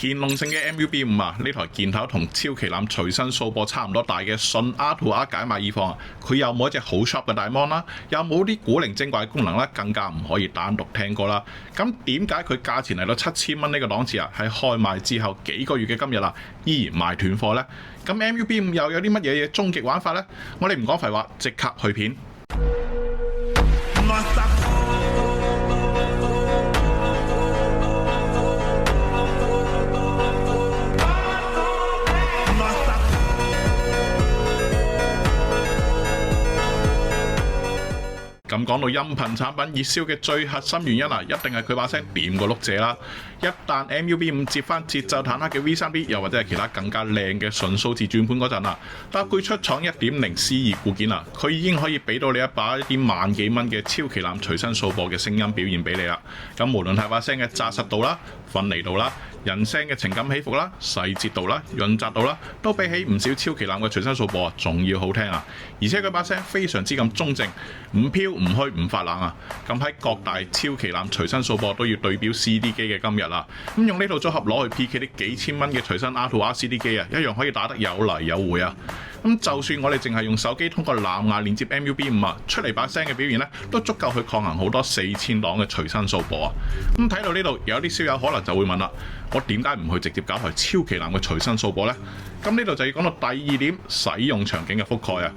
乾隆城嘅 MUB5啊，呢台件頭同超旗艦隨身掃播差唔多大嘅純 R2R 解碼耳放啊，佢又冇一隻好 sharp 嘅大 mon 啦，又冇啲古靈精怪嘅功能啦，更加唔可以單獨聽歌啦。咁點解佢價錢嚟到7000蚊呢個檔次啊？喺開賣之後幾個月嘅今日啦，依然賣斷貨呢？咁 MUB5又有啲乜嘢嘢終極玩法呢？我哋唔講廢話，即刻去片。咁講到音頻產品熱銷嘅最核心原因啊，一定係佢把聲掂過碌蔗啦。一旦 MUB5接翻節奏坦克嘅 V3B， 又或者係其他更加靚嘅純數字轉盤嗰陣啊，搭配出廠 1.0 C2 固件啊，佢已經可以俾到你一把一啲萬幾蚊嘅超旗艦隨身掃播嘅聲音表現俾你啦。咁無論係把聲嘅紮實度啦、分離度啦、人聲嘅情感起伏啦、細節度啦、潤澤度啦，都比起唔少超旗艦嘅隨身掃播仲要好聽啊！而且佢把聲非常之咁中正，唔飄唔虛唔發冷啊！咁喺各大超旗艦隨身掃播都要對標 CD 機嘅今日啦，咁用呢套組合攞去 PK 啲幾千蚊嘅隨身 R2R CD 機啊，一樣可以打得有嚟有回啊！咁就算我哋淨係用手機通過藍牙連接 MUB5啊，出嚟把聲嘅表現呢，都足夠去抗衡好多4000檔嘅隨身掃播啊！咁睇到呢度，有啲燒友可能就會問啦，我點解唔去直接搞台超旗艦嘅隨身掃播呢？咁呢度就要講到第二點，使用場景嘅覆蓋啊！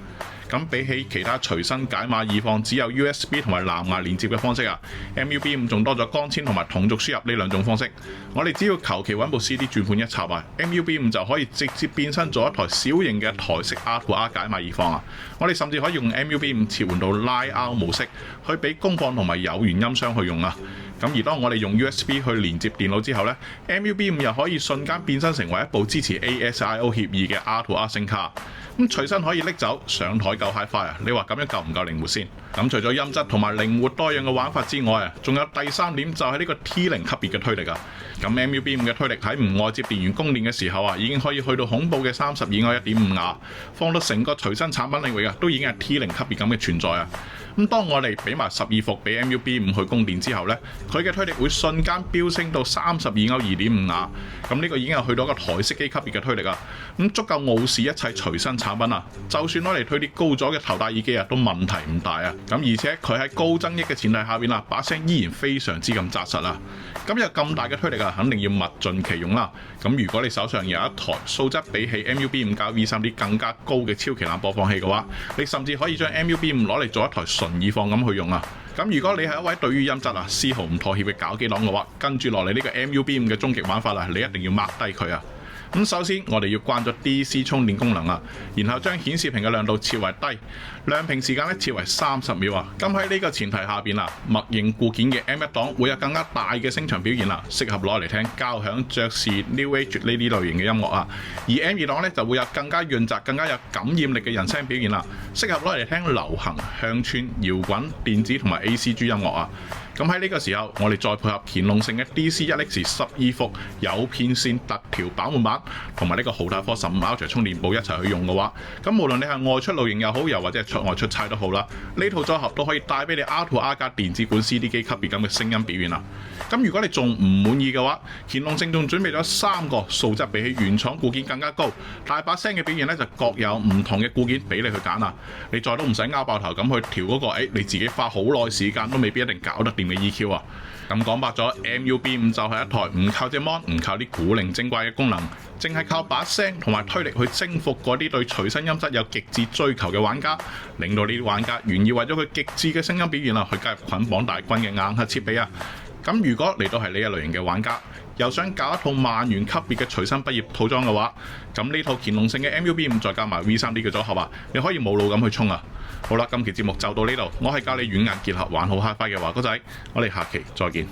咁比起其他隨身解碼耳放只有 USB 同埋藍牙連接嘅方式啊， MUB5仲多咗光纖同埋同軸輸入呢兩種方式。我哋只要求其揾部 CD 轉盤一插啊， MUB5就可以直接變身做一台小型嘅台式 R2R 解碼耳放啊！我哋甚至可以用 MUB5 切換到 Line Out 模式，去俾功放同埋有源音箱去用啊！咁而當我哋用 USB 去連接電腦之後呢， MUB5 又可以瞬間變身成為一部支持 ASIO 協議嘅 R2R 聲卡。咁隨身可以拎走，上台夠 HiFi 啊！你話咁樣夠唔夠靈活先？咁除咗音質同埋靈活多樣嘅玩法之外啊，仲有第三點就係呢個 T0 級別嘅推力啊！咁 MUB5 嘅推力喺唔外接電源供電嘅時候啊，已經可以去到恐怖嘅32瓦 1.5 瓦，放到成個隨身產品領域啊，都已經係 T0 級別咁嘅存在啊！咁當我哋俾埋12伏俾 MUB5 去供電之後呢，佢嘅推力會瞬間飆升到32瓦 2.5 瓦，咁呢個已經係去到一個台式機級別嘅推力啊！咁足夠傲視一切隨身產品啊！就算攞嚟推啲高咗嘅頭戴耳機啊，都問題唔大啊！咁而且佢喺高增益嘅前提下邊啊，把聲依然非常之咁紮實啊！咁有咁大嘅推力啊，肯定要物盡其用啦！咁如果你手上有一台素質比起 MUB5 加 V3D 更加高嘅超旗艦播放器嘅話，你甚至可以將 MUB5 攞嚟做一台純耳放咁去用啊！咁如果你係一位對於音質啊絲毫唔妥協嘅搞機黨嘅話，跟住落嚟呢個 MUB5 嘅終極玩法啊，你一定要 mark 低佢啊！咁首先我哋要關咗 DC 充電功能啊，然後將顯示屏嘅亮度設為低，亮屏時間咧設為30秒啊。咁喺呢個前提下邊啊，默認固件嘅 M1 檔會有更加大嘅聲場表現啦，適合攞嚟聽交響、爵士、New Age 呢啲類型嘅音樂啊。而 M2 檔咧就會有更加潤澤、更加有感染力嘅人聲表現啦，適合攞嚟聽流行、鄉村、搖滾、電子同埋 ACG 音樂啊。咁喺呢個時候，我哋再配合乾隆城嘅 DC1X 12伏有片線特調飽滿版，同埋呢個豪達科15 Ultra 充電寶一齊去用嘅話，咁無論你係外出露營又好，又或者係出外出差都好啦，呢套組合都可以帶俾你 R2R 加電子管 CD 機級別咁嘅聲音表現啦。咁如果你仲唔滿意嘅話，乾隆城仲準備咗3個素質比起原廠固件更加高，大把聲嘅表現咧就各有唔同嘅固件俾你去揀啊！你再都唔使拗爆頭咁去調嗰個，你自己花好耐時間都未必一定搞得掂嘅 EQ 啊！咁講白咗 ，MUB5 就係一台唔靠隻 mon， 唔靠啲古靈精怪嘅功能，淨係靠把聲同埋推力去征服嗰啲對隨身音質有極致追求嘅玩家，令到呢啲玩家願意為咗佢極致嘅聲音表現啊，去加入捆綁大軍嘅硬核設備啊！咁如果你都係呢一類型嘅玩家，又想搞一套萬元級別嘅隨身畢業套裝嘅話，咁呢套乾隆城嘅 MUB5 再加埋 V3D 嘅組合啊，你可以冇腦咁去衝啊！好啦，今期節目就到呢度，我係教你軟硬結合玩好 HiFi 嘅華哥仔，我哋下期再見。